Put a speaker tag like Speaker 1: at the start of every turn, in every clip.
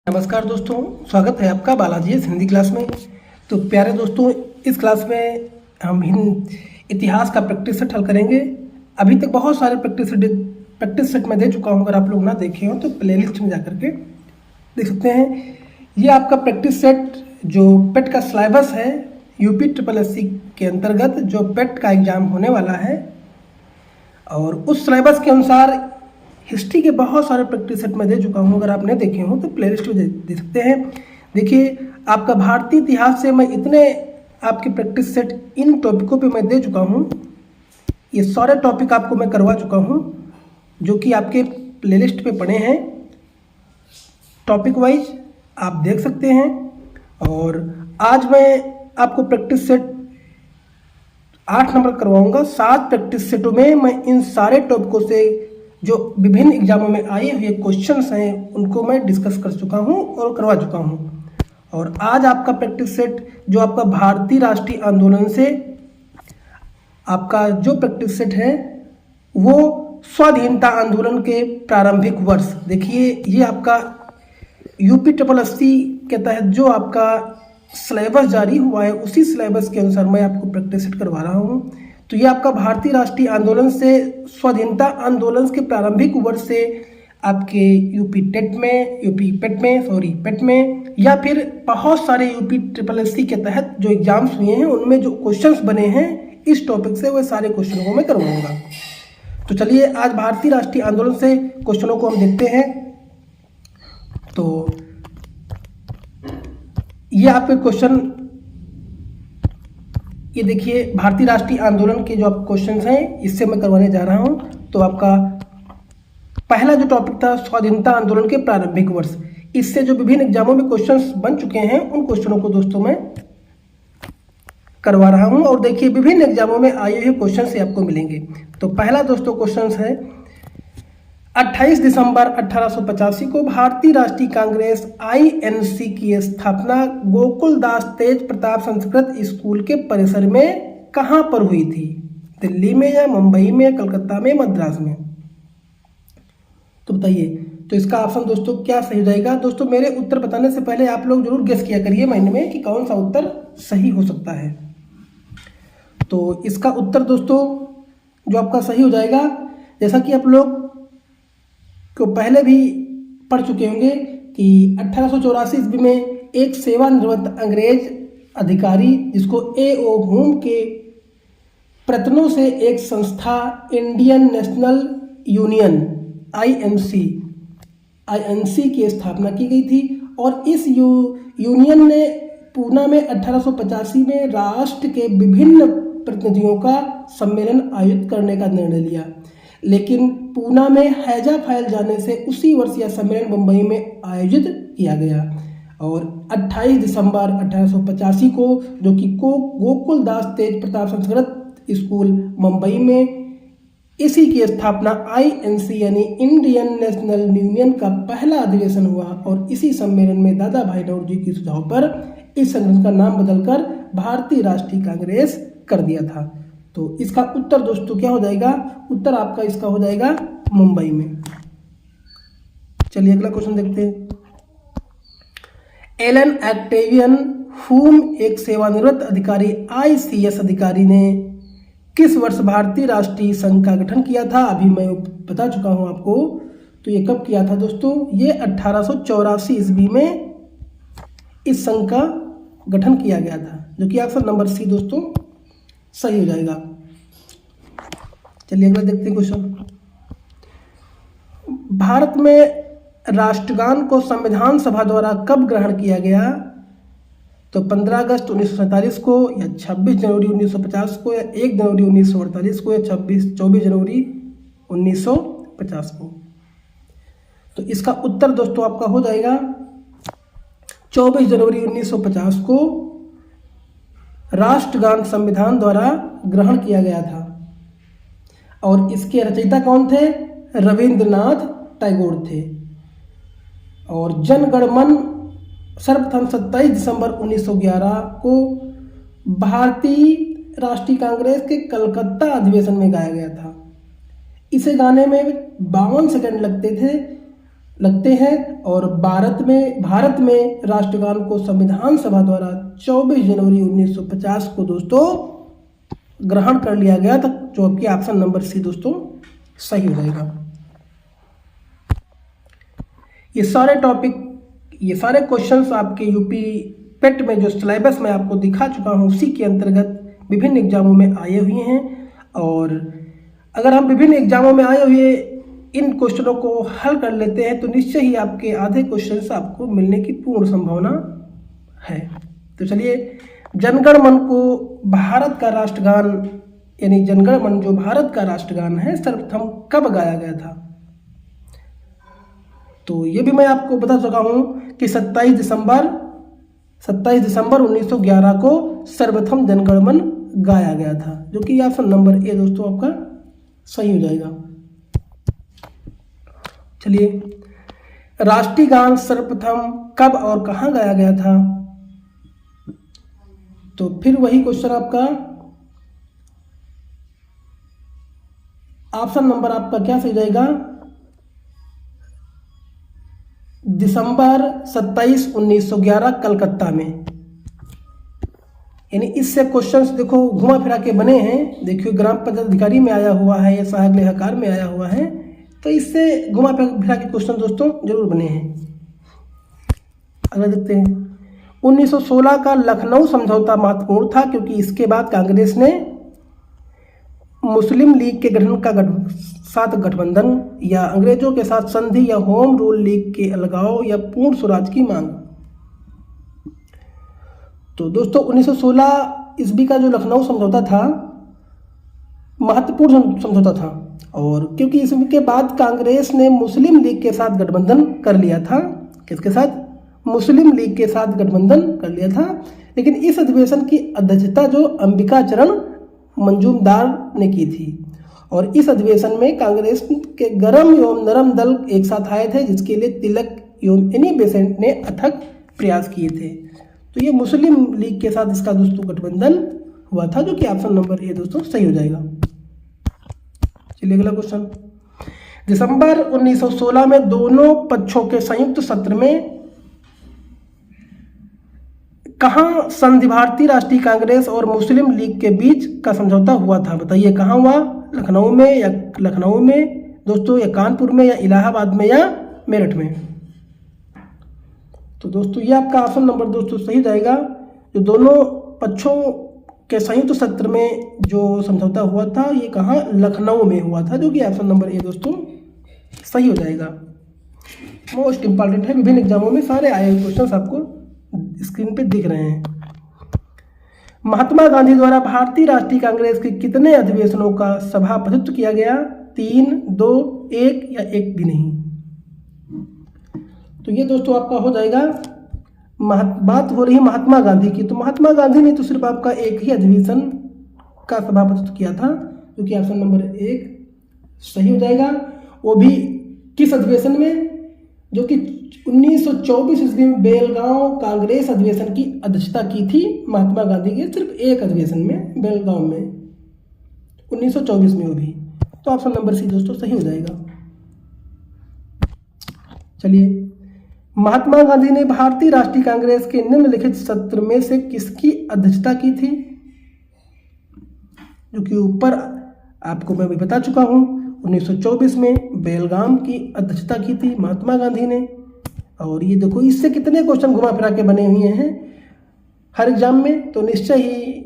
Speaker 1: नमस्कार दोस्तों, स्वागत है आपका बालाजी हिंदी क्लास में। तो प्यारे दोस्तों, इस क्लास में हम इतिहास का प्रैक्टिस सेट हल करेंगे। अभी तक बहुत सारे प्रैक्टिस सेट मैं दे चुका हूं। अगर आप लोग ना देखे हो तो प्लेलिस्ट में जाकर के देख सकते हैं। ये आपका प्रैक्टिस सेट जो पेट का सिलेबस है, यूपी ट्रिपल एससी के अंतर्गत जो पेट का एग्जाम होने वाला है, और उस सिलेबस के अनुसार हिस्ट्री के बहुत सारे प्रैक्टिस सेट मैं दे चुका हूँ। अगर आपने देखे हो तो प्लेलिस्ट में दे सकते हैं। देखिए, आपका भारतीय इतिहास से मैं इतने आपके प्रैक्टिस सेट इन टॉपिकों पे मैं दे चुका हूँ। ये सारे टॉपिक आपको मैं करवा चुका हूँ जो कि आपके प्लेलिस्ट पे पड़े हैं। टॉपिक वाइज आप देख सकते हैं। और आज मैं आपको प्रैक्टिस सेट 8 नंबर करवाऊँगा। 7 प्रैक्टिस सेटों में मैं इन सारे टॉपिकों से जो विभिन्न एग्जामों में आए हुए क्वेश्चंस हैं उनको मैं डिस्कस कर चुका हूं और करवा चुका हूं। और आज आपका प्रैक्टिस सेट जो आपका भारतीय राष्ट्रीय आंदोलन से आपका जो प्रैक्टिस सेट है वो स्वाधीनता आंदोलन के प्रारंभिक वर्ष। देखिए, ये आपका यूपी ट्रिपल एससी के तहत जो आपका सिलेबस जारी हुआ है उसी सिलेबस के अनुसार मैं आपको प्रैक्टिस सेट करवा रहा हूँ। तो ये आपका भारतीय राष्ट्रीय आंदोलन से स्वाधीनता आंदोलन के प्रारंभिक वर्ष से आपके पेट में या फिर बहुत सारे यूपी ट्रिपल एससी के तहत जो एग्जाम्स हुए हैं उनमें जो क्वेश्चंस बने हैं इस टॉपिक से, वो सारे क्वेश्चनों को मैं करवाऊंगा। तो चलिए, आज भारतीय राष्ट्रीय आंदोलन से क्वेश्चनों को हम देखते हैं। तो ये आपके क्वेश्चन, ये देखिए भारतीय राष्ट्रीय आंदोलन के जो आप क्वेश्चंस हैं इससे मैं करवाने जा रहा हूं। तो आपका पहला जो टॉपिक था स्वाधीनता आंदोलन के प्रारंभिक वर्ष, इससे जो विभिन्न एग्जामों में क्वेश्चंस बन चुके हैं उन क्वेश्चनों को दोस्तों मैं करवा रहा हूं। और देखिए, विभिन्न एग्जामों में आए हुए क्वेश्चन से आपको मिलेंगे। तो पहला दोस्तों क्वेश्चन है, 28 दिसंबर 1885 को भारतीय राष्ट्रीय कांग्रेस आईएनसी की स्थापना गोकुलदास तेज प्रताप संस्कृत स्कूल के परिसर में कहां पर हुई थी? दिल्ली में या मुंबई में, कलकत्ता में, मद्रास में? तो बताइए। तो इसका ऑप्शन दोस्तों क्या सही हो जाएगा? दोस्तों, मेरे उत्तर बताने से पहले आप लोग जरूर गेस किया करिए माइंड में कि कौन सा उत्तर सही हो सकता है। तो इसका उत्तर दोस्तों जो आपका सही हो जाएगा, जैसा कि आप लोग को पहले भी पढ़ चुके होंगे कि 1884 ईस्वी में एक सेवानिवृत्त अंग्रेज अधिकारी जिसको ए.ओ. हुम के प्रयत्नों से एक संस्था इंडियन नेशनल यूनियन आईएनसी की स्थापना की गई थी। और इस यूनियन ने पूना में 1885 में राष्ट्र के विभिन्न प्रतिनिधियों का सम्मेलन आयोजित करने का निर्णय लिया, लेकिन पूना में हैजा फैल जाने से उसी वर्ष यह सम्मेलन मुंबई में आयोजित किया गया। और 28 दिसंबर 1885 को जो कि गोकुलदास तेज प्रताप संस्कृत स्कूल मुंबई में, इसी की स्थापना आईएनसी यानी इंडियन नेशनल यूनियन का पहला अधिवेशन हुआ। और इसी सम्मेलन में दादा भाई नौरोजी के सुझाव पर इस संगठन का नाम बदलकर भारतीय राष्ट्रीय कांग्रेस कर दिया था। तो इसका उत्तर दोस्तों क्या हो जाएगा? उत्तर आपका इसका हो जाएगा मुंबई में। चलिए अगला क्वेश्चन देखते हैं। एलन ऑक्टेवियन हुम, एक सेवानिवृत्त अधिकारी आईसीएस अधिकारी ने किस वर्ष भारतीय राष्ट्रीय संघ का गठन किया था? अभी मैं बता चुका हूं आपको। तो ये कब किया था दोस्तों? ये 1884 ईस्वी में इस संघ का गठन किया गया था, जो कि ऑप्शन नंबर सी दोस्तों सही हो जाएगा। चलिए अगला देखते हैं क्वेश्चन। भारत में राष्ट्रगान को संविधान सभा द्वारा कब ग्रहण किया गया? तो 15 अगस्त 1947 को, या 26 जनवरी 1950 को, या 1 जनवरी 1948 को, या 24 जनवरी 1950 को? तो इसका उत्तर दोस्तों आपका हो जाएगा 24 जनवरी 1950 को राष्ट्रगान संविधान द्वारा ग्रहण किया गया था। और इसके रचयिता कौन थे? रविंद्रनाथ टैगोर थे। और जन गण मन सर्वप्रथम 27 दिसंबर 1911 को भारतीय राष्ट्रीय कांग्रेस के कलकत्ता अधिवेशन में गाया गया था। इसे गाने में 52 सेकंड लगते थे, लगते हैं। और भारत में राष्ट्रगान को संविधान सभा द्वारा 24 जनवरी 1950 को दोस्तों ग्रहण कर लिया गया था, जो आपकी ऑप्शन नंबर सी दोस्तों सही हो जाएगा। ये सारे टॉपिक, ये सारे क्वेश्चंस आपके यूपी पेट में जो सिलेबस में आपको दिखा चुका हूँ उसी के अंतर्गत विभिन्न एग्जामों में आए हुए हैं। और अगर हम विभिन्न एग्जामों में आए हुए इन क्वेश्चनों को हल कर लेते हैं तो निश्चय ही आपके आधे क्वेश्चंस आपको मिलने की पूर्ण संभावना है। तो चलिए, जनगण मन को भारत का राष्ट्रगान यानी जनगण मन जो भारत का राष्ट्रगान है सर्वप्रथम कब गाया गया था? तो ये भी मैं आपको बता चुका हूं कि 27 दिसंबर 1911 को सर्वप्रथम जनगण मन गाया गया था, जो कि ऑप्शन नंबर ए दोस्तों आपका सही हो जाएगा। चलिए, राष्ट्रीय गान सर्वप्रथम कब और कहां गाया गया था? तो फिर वही क्वेश्चन आपका ऑप्शन नंबर आपका क्या सही जाएगा? दिसंबर 27, 1911 कलकत्ता में। यानी इससे क्वेश्चंस देखो घुमा फिरा के बने हैं। देखिए, ग्राम पंचायत अधिकारी में आया हुआ है या सहायक लेखाकार में आया हुआ है, तो इससे घुमा फिरा के क्वेश्चन दोस्तों जरूर बने हैं। अगला देखते हैं, 1916 का लखनऊ समझौता महत्वपूर्ण था क्योंकि इसके बाद कांग्रेस ने मुस्लिम लीग के गठन का साथ गठबंधन या अंग्रेजों के साथ संधि या होम रूल लीग के अलगाव या पूर्ण स्वराज की मांग। तो दोस्तों 1916 ईस्वी का जो लखनऊ समझौता था महत्वपूर्ण समझौता था, और क्योंकि इसके बाद कांग्रेस ने मुस्लिम लीग के साथ गठबंधन कर लिया था। किसके साथ? मुस्लिम लीग के साथ गठबंधन कर लिया था। लेकिन इस अधिवेशन की अध्यक्षता जो अंबिका चरण मंजूमदार ने की थी, और इस अधिवेशन में कांग्रेस के गरम एवं नरम दल एक साथ आए थे, जिसके लिए तिलक एवं एनी बेसेंट ने अथक प्रयास किए थे। तो ये मुस्लिम लीग के साथ इसका दोस्तों गठबंधन हुआ था, जो कि ऑप्शन नंबर ए दोस्तों सही हो जाएगा। चलिए अगला क्वेश्चन, दिसंबर 1916 में दोनों पक्षों के संयुक्त सत्र में कहां संधि भारतीय राष्ट्रीय कांग्रेस और मुस्लिम लीग के बीच का समझौता हुआ था? बताइए कहां हुआ? लखनऊ में दोस्तों, या कानपुर में, या इलाहाबाद में, या मेरठ में? तो दोस्तों ये आपका ऑप्शन नंबर दोस्तों सही जाएगा। जो दोनों पक्षों के संयुक्त सत्र में जो समझौता हुआ था ये कहाँ? लखनऊ में हुआ था, जो कि ऑप्शन नंबर ए दोस्तों सही हो जाएगा। मोस्ट इंपॉर्टेंट है, विभिन्न एग्जामों में सारे आए हुए क्वेश्चन आपको स्क्रीन पे दिख रहे हैं। महात्मा गांधी द्वारा भारतीय राष्ट्रीय कांग्रेस के कितने अधिवेशनों का सभापतित्व किया गया? 3, 2, 1 या एक भी नहीं? तो ये दोस्तों आपका हो जाएगा। बात हो रही है महात्मा गांधी की, तो महात्मा गांधी ने तो सिर्फ आपका एक ही अधिवेशन का सभापतित्व किया था, जो कि ऑप्शन नंबर 1 सही हो जाएगा। वो भी किस अधिवेशन में? जो कि 1924 ईस्वी में बेलगांव कांग्रेस अधिवेशन की अध्यक्षता की थी महात्मा गांधी के, सिर्फ एक अधिवेशन में, बेलगांव में 1924 में वो भी। तो ऑप्शन नंबर सी दोस्तों सही हो जाएगा। चलिए, महात्मा गांधी ने भारतीय राष्ट्रीय कांग्रेस के निम्नलिखित सत्र में से किसकी अध्यक्षता की थी? जो कि ऊपर आपको मैं भी बता चुका हूं, 1924 में बेलगाम की अध्यक्षता की थी महात्मा गांधी ने। और ये देखो, इससे कितने क्वेश्चन घुमा फिरा के बने हुए हैं हर एग्जाम में। तो निश्चय ही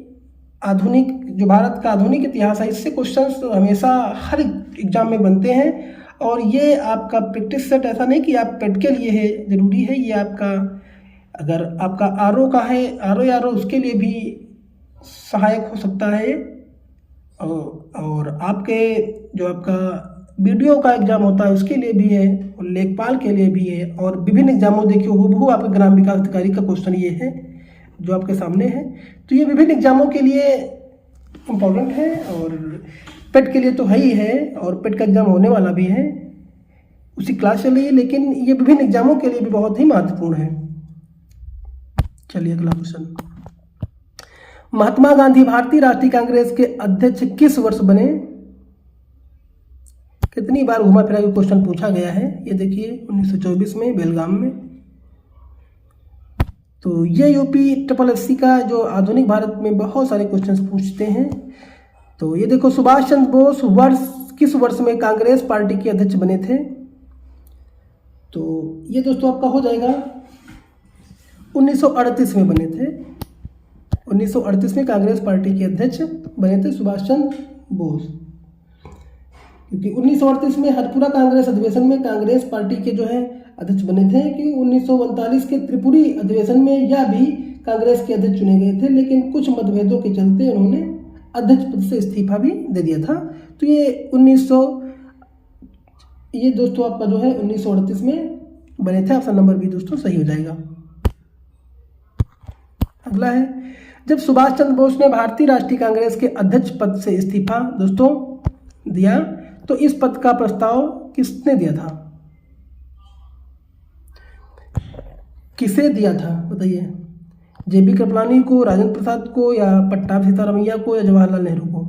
Speaker 1: आधुनिक जो भारत का आधुनिक इतिहास है, इससे क्वेश्चंस हमेशा हर एग्जाम में बनते हैं। और ये आपका प्रैक्टिस सेट ऐसा नहीं कि आप पेट के लिए है ज़रूरी है, ये आपका अगर आपका आरओ का है, आरओ उसके लिए भी सहायक हो सकता है। और आपके जो आपका वीडियो का एग्जाम होता है उसके लिए भी है, और लेखपाल के लिए भी है, और विभिन्न एग्जामों देखिए हूबहू आपके ग्राम विकास अधिकारी का क्वेश्चन ये है जो आपके सामने है। तो ये विभिन्न एग्जामों के लिए इम्पोर्टेंट है, और पेट के लिए तो है ही है, और पेट का एग्जाम होने वाला भी है, उसी क्लास चल रही है, लेकिन ये विभिन्न एग्जामों के लिए भी बहुत ही महत्वपूर्ण है। चलिए अगला क्वेश्चन, महात्मा गांधी भारतीय राष्ट्रीय कांग्रेस के अध्यक्ष किस वर्ष बने? कितनी बार घुमा फिरा के क्वेश्चन पूछा गया है, ये देखिए 1924 में बेलगाम में। तो ये UPSSC का जो आधुनिक भारत में बहुत सारे क्वेश्चंस पूछते हैं। तो ये देखो, सुभाष चंद्र बोस किस वर्ष में कांग्रेस पार्टी के अध्यक्ष बने थे? तो ये दोस्तों आपका हो जाएगा 1938 में बने थे। 1938 में कांग्रेस पार्टी के अध्यक्ष बने थे सुभाष चंद्र बोस, क्योंकि 1938 में हरपुरा कांग्रेस अधिवेशन में कांग्रेस पार्टी के जो है अध्यक्ष बने थे। कि 1939 के त्रिपुरी अधिवेशन में यह भी कांग्रेस के अध्यक्ष चुने गए थे, लेकिन कुछ मतभेदों के चलते उन्होंने अध्यक्ष पद से इस्तीफा भी दे दिया था। तो ये दोस्तों आपका जो है 1938 में बने थे। ऑप्शन नंबर बी दोस्तों सही हो जाएगा। अगला है, जब सुभाष चंद्र बोस ने भारतीय राष्ट्रीय कांग्रेस के अध्यक्ष पद से इस्तीफा दोस्तों दिया, तो इस पद का प्रस्ताव किसने दिया था? किसे दिया था बताइए? JB कृपलानी को, राजेंद्र प्रसाद को, या पट्टाभी सीतारमैया को, या जवाहरलाल नेहरू को?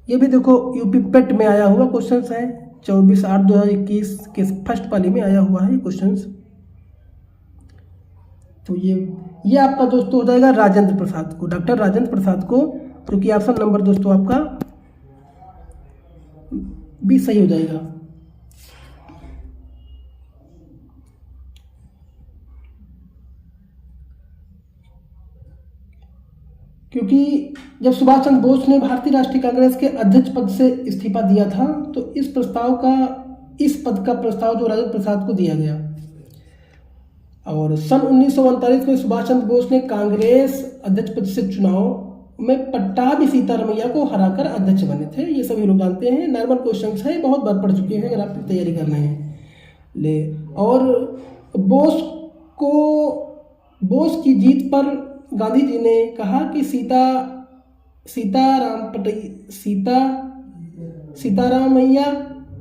Speaker 1: ये भी देखो UP-PET में आया हुआ क्वेश्चन है, 24/8/2021 के फर्स्ट पाली में आया हुआ है क्वेश्चन। तो ये आपका दोस्तों हो जाएगा राजेंद्र प्रसाद को, डॉक्टर राजेंद्र प्रसाद को, जो कि ऑप्शन नंबर दोस्तों आपका भी सही हो जाएगा। क्योंकि जब सुभाष चंद्र बोस ने भारतीय राष्ट्रीय कांग्रेस के अध्यक्ष पद से इस्तीफा दिया था, तो इस पद का प्रस्ताव जो राजेंद्र प्रसाद को दिया गया। और सन 1939 में सुभाष चंद्र बोस ने कांग्रेस अध्यक्ष पद से चुनाव में पट्टाभी सीतारमैया को हराकर अध्यक्ष बने थे। ये सभी लोग जानते हैं, नॉर्मल क्वेश्चंस है, बहुत बार पढ़ चुके हैं अगर आप तैयारी कर रहे हैं। और बोस की जीत पर गांधी जी ने कहा कि सीतारामैया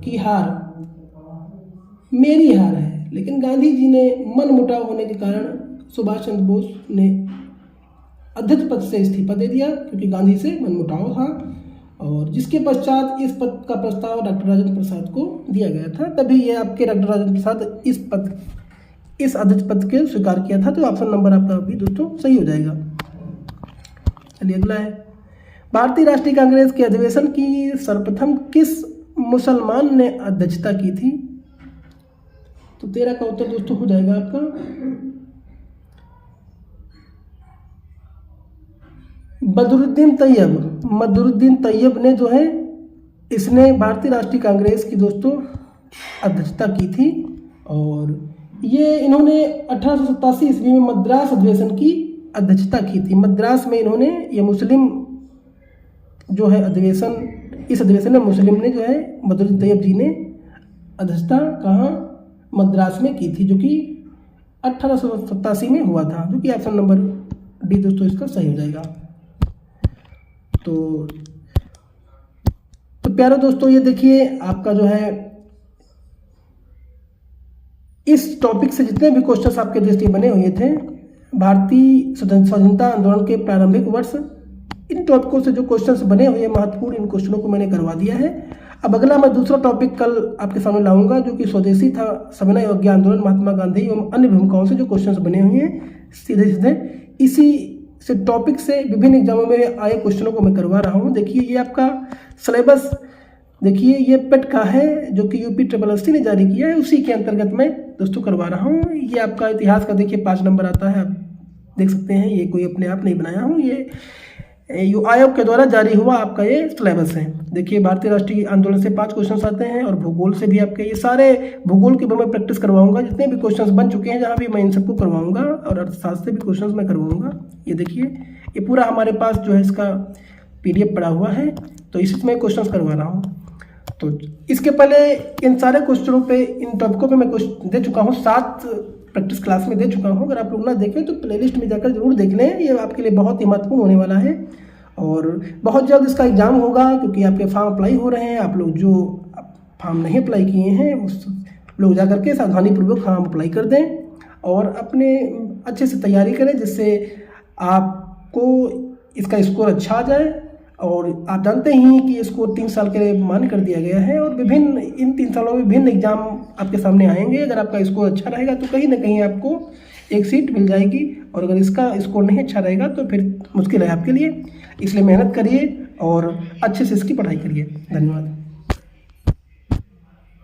Speaker 1: की हार मेरी हार है, लेकिन गांधी जी ने मनमुटाव होने के कारण सुभाष चंद्र बोस ने अध्यक्ष पद से इस्तीफा दे दिया, क्योंकि गांधी से मनमुटाव था। और जिसके पश्चात इस पद का प्रस्ताव डॉक्टर राजेंद्र प्रसाद को दिया गया था, तभी ये आपके डॉक्टर राजेंद्र प्रसाद इस अध्यक्ष पद के स्वीकार किया था। तो ऑप्शन नंबर आपका भी दोस्तों सही हो जाएगा। चलिए अगला है, भारतीय राष्ट्रीय कांग्रेस के अधिवेशन की सर्वप्रथम किस मुसलमान ने अध्यक्षता की थी? तो 13 का उत्तर दोस्तों हो जाएगा आपका बदरुद्दीन तैयब ने जो है, इसने भारतीय राष्ट्रीय कांग्रेस की दोस्तों अध्यक्षता की थी। और ये इन्होंने 1887 ईस्वी में मद्रास अधिवेशन की अध्यक्षता की थी। मद्रास में इन्होंने ये मुस्लिम जो है इस अधिवेशन में मुस्लिम ने जो है बदरुद्दीन तैयब जी ने अध्यक्षता कहाँ मद्रास में की थी, जो कि 1887 में हुआ था, जो कि ऑप्शन नंबर डी दोस्तों इसका सही हो जाएगा। तो प्यारे दोस्तों, ये देखिए आपका जो है इस टॉपिक से जितने भी क्वेश्चंस आपके दृष्टि बने हुए थे, भारतीय स्वतंत्रता आंदोलन के प्रारंभिक वर्ष, इन टॉपिकों से जो क्वेश्चंस बने हुए महत्वपूर्ण, इन क्वेश्चनों को मैंने करवा दिया है। अब अगला मैं दूसरा टॉपिक कल आपके सामने लाऊंगा, जो कि स्वदेशी था सविनय अवज्ञा आंदोलन, महात्मा गांधी एवं अन्य भूमिकाओं से जो क्वेश्चंस बने हुए हैं, सीधे इसी से टॉपिक से विभिन्न एग्जामों में आए क्वेश्चनों को मैं करवा रहा हूँ। देखिए ये आपका सिलेबस, देखिए ये पेट का है, जो कि UPSSC ने जारी किया है, उसी के अंतर्गत मैं दोस्तों करवा रहा हूँ। ये आपका इतिहास का देखिए 5 नंबर आता है, आप देख सकते हैं, ये कोई अपने आप नहीं बनाया हूँ, ये आयोग के द्वारा जारी हुआ आपका ये सिलेबस है। देखिए भारतीय राष्ट्रीय आंदोलन से 5 क्वेश्चन आते हैं, और भूगोल से भी आपके ये सारे भूगोल के मैं प्रैक्टिस करवाऊंगा, जितने भी क्वेश्चन बन चुके हैं जहाँ भी मैं इन सबको करवाऊंगा, और अर्थशास्त्र से भी क्वेश्चन मैं करवाऊंगा। ये देखिए ये पूरा हमारे पास जो है इसका PDF पड़ा हुआ है, तो इसमें क्वेश्चन करवा रहा हूँ। तो इसके पहले इन सारे क्वेश्चनों पे, इन टॉपिकों पे मैं दे चुका हूँ, 7 प्रैक्टिस क्लास में दे चुका हूँ। अगर आप लोग ना देखें तो प्लेलिस्ट में जाकर जरूर देख लें, ये आपके लिए बहुत ही महत्वपूर्ण होने वाला है। और बहुत जल्द इसका एग्ज़ाम होगा, क्योंकि आपके फॉर्म अप्लाई हो रहे हैं। आप लोग जो फॉर्म नहीं अप्लाई किए हैं उस लोग जा करके सावधानीपूर्वक फॉर्म अप्लाई कर दें, और अपने अच्छे से तैयारी करें, जिससे आपको इसका स्कोर अच्छा आ जाए और आप जानते ही हैं कि इसको 3 साल के लिए मान्य कर दिया गया है और विभिन्न इन 3 सालों में विभिन्न एग्जाम आपके सामने आएंगे। अगर आपका स्कोर अच्छा रहेगा तो कहीं ना कहीं आपको एक सीट मिल जाएगी, और अगर इसका स्कोर नहीं अच्छा रहेगा तो फिर मुश्किल है आपके लिए। इसलिए मेहनत करिए और अच्छे से इसकी पढ़ाई करिए। धन्यवाद।